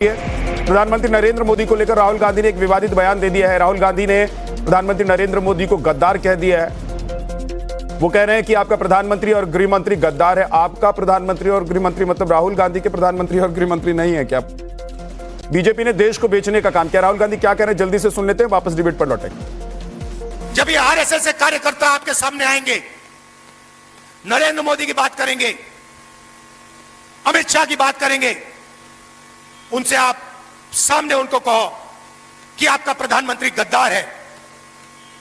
प्रधानमंत्री नरेंद्र मोदी को लेकर राहुल गांधी ने एक विवादित बयान दे दिया है। राहुल गांधी ने प्रधानमंत्री नरेंद्र मोदी को गद्दार कह दिया है। वो कह रहे हैं कि आपका प्रधानमंत्री और गृह मंत्री गद्दार है। आपका प्रधानमंत्री और गृह मंत्री मतलब राहुल गांधी के प्रधानमंत्री और गृह मंत्री नहीं है क्या? बीजेपी ने देश को बेचने का काम किया। राहुल गांधी क्या कह रहे हैं जल्दी से सुन लेते हैं, वापस डिबेट पर लौटेंगे। जब ये आरएसएस के कार्यकर्ता आपके सामने आएंगे, नरेंद्र मोदी की बात करेंगे, अमित शाह की बात करेंगे, उनसे आप सामने उनको कहो कि आपका प्रधानमंत्री गद्दार है,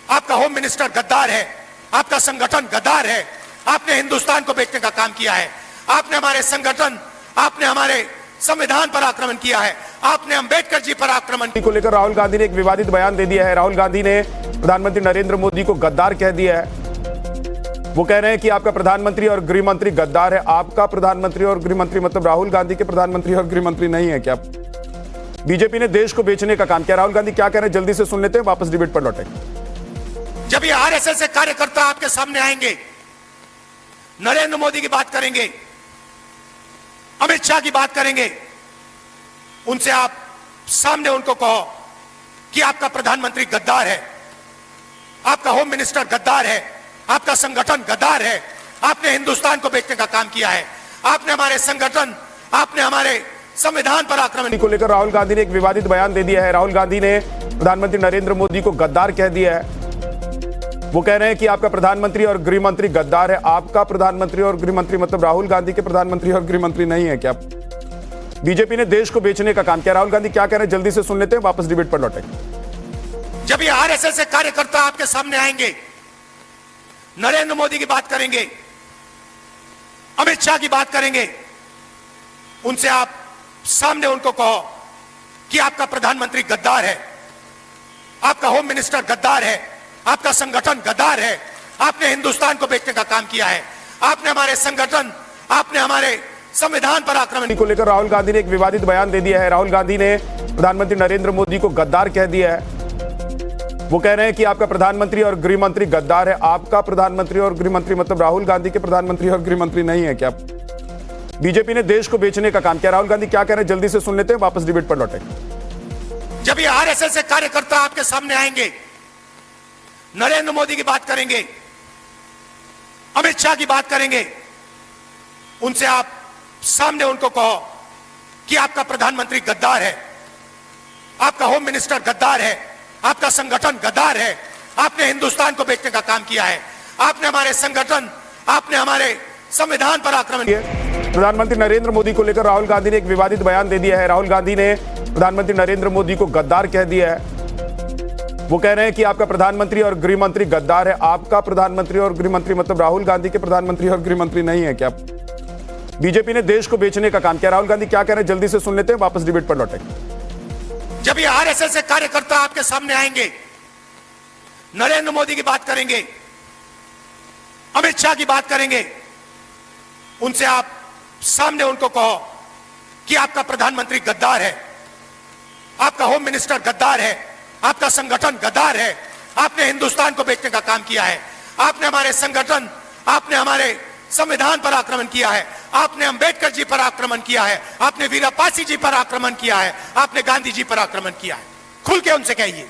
आपका होम मिनिस्टर गद्दार है, आपका संगठन गद्दार है, आपने हिंदुस्तान को बेचने का काम किया है, आपने हमारे संगठन, आपने हमारे संविधान पर आक्रमण किया है, आपने अंबेडकर जी पर आक्रमण को लेकर राहुल गांधी ने एक विवादित बयान दे दिया है। राहुल गांधी ने प्रधानमंत्री नरेंद्र मोदी को गद्दार कह दिया है। वो कह रहे हैं कि आपका प्रधानमंत्री और गृह मंत्री गद्दार है। आपका प्रधानमंत्री और गृह मंत्री मतलब राहुल गांधी के प्रधानमंत्री और गृह मंत्री नहीं है क्या? बीजेपी ने देश को बेचने का काम किया। राहुल गांधी क्या कह रहे हैं जल्दी से सुन लेते हैं, वापस डिबेट पर लौटेंगे। जब ये आरएसएस के कार्यकर्ता आपके सामने आएंगे, नरेंद्र मोदी की बात करेंगे, अमित शाह की बात करेंगे, उनसे आप सामने उनको कहो कि आपका प्रधानमंत्री गद्दार है, आपका होम मिनिस्टर गद्दार है, आपका संगठन गद्दार है, आपने हिंदुस्तान को बेचने का काम किया है, आपने हमारे संगठन, आपने हमारे संविधान पर आक्रमण को लेकर राहुल गांधी ने एक विवादित बयान दे दिया है। राहुल गांधी ने प्रधानमंत्री नरेंद्र मोदी को गद्दार कह दिया है। वो कह रहे हैं कि आपका प्रधानमंत्री और गृह मंत्री गद्दार है। आपका प्रधानमंत्री और गृह मंत्री मतलब राहुल गांधी के प्रधानमंत्री और गृह मंत्री नहीं है क्या? बीजेपी ने देश को बेचने का काम किया। राहुल गांधी क्या कह रहे हैं जल्दी से सुन लेते हैं, वापस डिबेट पर लौटेंगे। जब ये आरएसएस के कार्यकर्ता आपके सामने आएंगे, नरेंद्र मोदी की बात करेंगे, अमित शाह की बात करेंगे, उनसे आप सामने उनको कहो कि आपका प्रधानमंत्री गद्दार है, आपका होम मिनिस्टर गद्दार है, आपका संगठन गद्दार है, आपने हिंदुस्तान को बेचने का काम किया है, आपने हमारे संगठन, आपने हमारे संविधान पर आक्रमण को लेकर राहुल गांधी ने एक विवादित बयान दे दिया है। राहुल गांधी ने प्रधानमंत्री नरेंद्र मोदी को गद्दार कह दिया है। वो कह रहे हैं कि आपका प्रधानमंत्री और गृह मंत्री गद्दार है। आपका प्रधानमंत्री और गृह मंत्री मतलब राहुल गांधी के प्रधानमंत्री और गृह मंत्री नहीं है क्या? बीजेपी ने देश को बेचने का काम किया। राहुल गांधी क्या कह रहे हैं जल्दी से सुन लेते हैं, वापस डिबेट पर लौटेंगे। जब ये आरएसएस के कार्यकर्ता आपके सामने आएंगे, नरेंद्र मोदी की बात करेंगे, अमित शाह की बात करेंगे, उनसे आप सामने उनको कहो कि आपका प्रधानमंत्री गद्दार है, आपका होम मिनिस्टर गद्दार है, आपका संगठन गद्दार है, आपने हिंदुस्तान को बेचने का काम किया है, आपने हमारे संगठन, आपने हमारे संविधान पर आक्रमण किया। प्रधानमंत्री नरेंद्र मोदी को लेकर राहुल गांधी ने एक विवादित बयान दे दिया है। राहुल गांधी ने प्रधानमंत्री नरेंद्र मोदी को गद्दार कह दिया है। वो कह रहे हैं कि आपका प्रधानमंत्री और गृह मंत्री गद्दार है। आपका प्रधानमंत्री और गृह मंत्री मतलब राहुल गांधी के प्रधानमंत्री और गृह मंत्री नहीं है क्या? बीजेपी ने देश को बेचने का काम किया। राहुल गांधी क्या कह रहे हैं जल्दी से सुन लेते हैं, वापस डिबेट पर लौटेंगे। जब ये आरएसएस के कार्यकर्ता आपके सामने आएंगे, नरेंद्र मोदी की बात करेंगे, अमित शाह की बात करेंगे, उनसे आप सामने उनको कहो कि आपका प्रधानमंत्री गद्दार है, आपका होम मिनिस्टर गद्दार है, आपका संगठन गद्दार है, आपने हिंदुस्तान को बेचने का काम किया है, आपने हमारे संगठन, आपने हमारे संविधान पर आक्रमण किया है, आपने अंबेडकर जी पर आक्रमण किया है, आपने वीरापासी जी पर आक्रमण किया है, आपने गांधी जी पर आक्रमण किया है। खुल के उनसे कहिए।